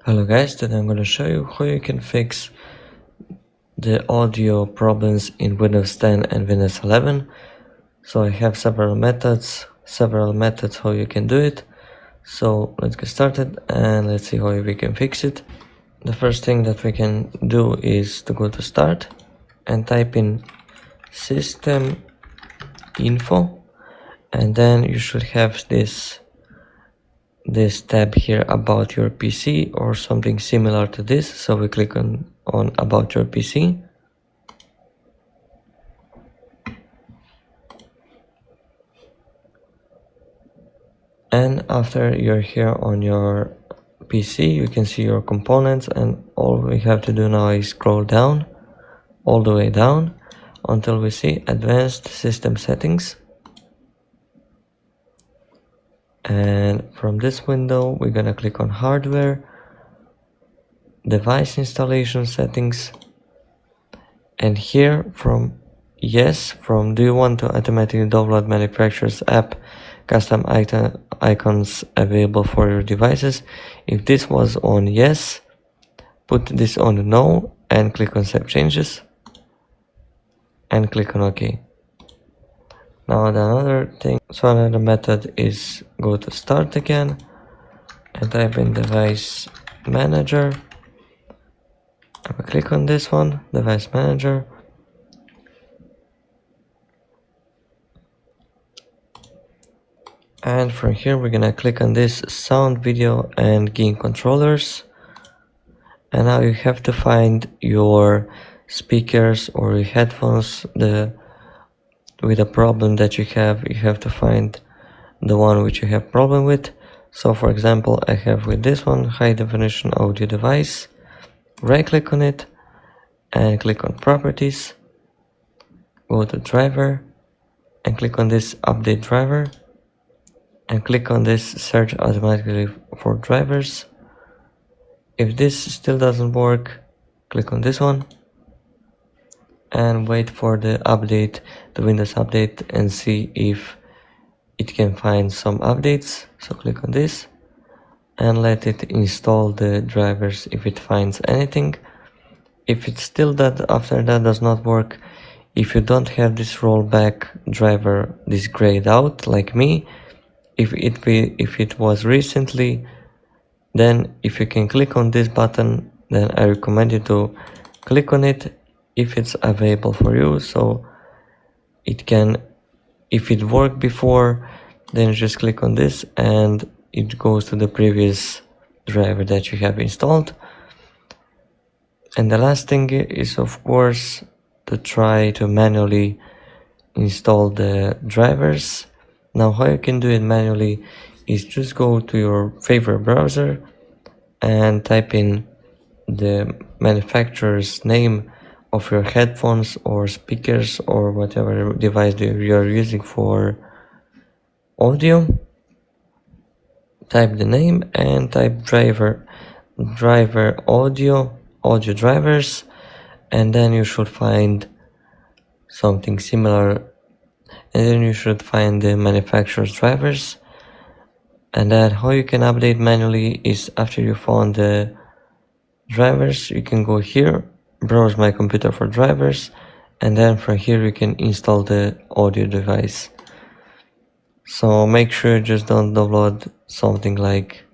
Hello guys, today I'm going to show you how you can fix the audio problems in Windows 10 and Windows 11. So I have several methods how you can do it. So let's get started and let's see how we can fix it. The first thing that we can do is to go to Start and type in System Info, and then you should have this tab here, about your PC, or something similar to this. So we click on about your PC, and after you're here on your PC you can see your components, and all we have to do now is scroll down all the way down until we see Advanced System Settings. And from this window we're gonna click on Hardware, Device Installation Settings, and here from do you want to automatically download manufacturer's app custom icons available for your devices. If this was on yes, put this on no and click on Save Changes and click on OK. Now another method is go to Start again and type in Device Manager. I will click on this one, Device Manager, and from here we're gonna click on this Sound, Video and Gain Controllers. And now you have to find your speakers or your headphones with a problem that you have to find the one which you have problem with. So for example, I have with this one, high definition audio device. Right click on it and click on Properties, go to Driver and click on this Update Driver and click on this Search Automatically for Drivers. If this still doesn't work, click on this one and wait for the Windows update, and see if it can find some updates. So click on this and let it install the drivers if it finds anything. If it's still after that does not work, if you don't have this rollback driver, this grayed out like me, if it was recently, then if you can click on this button, then I recommend you to click on it if it's available for you. So it can, if it worked before, then just click on this and it goes to the previous driver that you have installed. And the last thing is, of course, to try to manually install the drivers. Now how you can do it manually is just go to your favorite browser and type in the manufacturer's name of your headphones or speakers or whatever device you're using for audio. Type the name and type driver audio drivers, and then you should find something similar, and then you should find the manufacturer's drivers. And then how you can update manually is, after you found the drivers, you can go here, browse my computer for drivers, and then from here you can install the audio device. So make sure you just don't download something like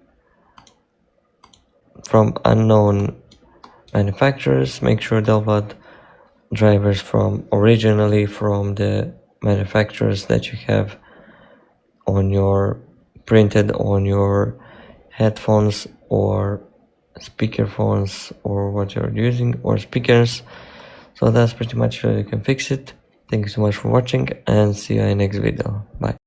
from unknown manufacturers. Make sure to download drivers originally from the manufacturers that you have printed on your headphones or speaker phones or what you're using, or speakers. So that's pretty much how you can fix it. Thank you so much for watching and see you in the next video. Bye.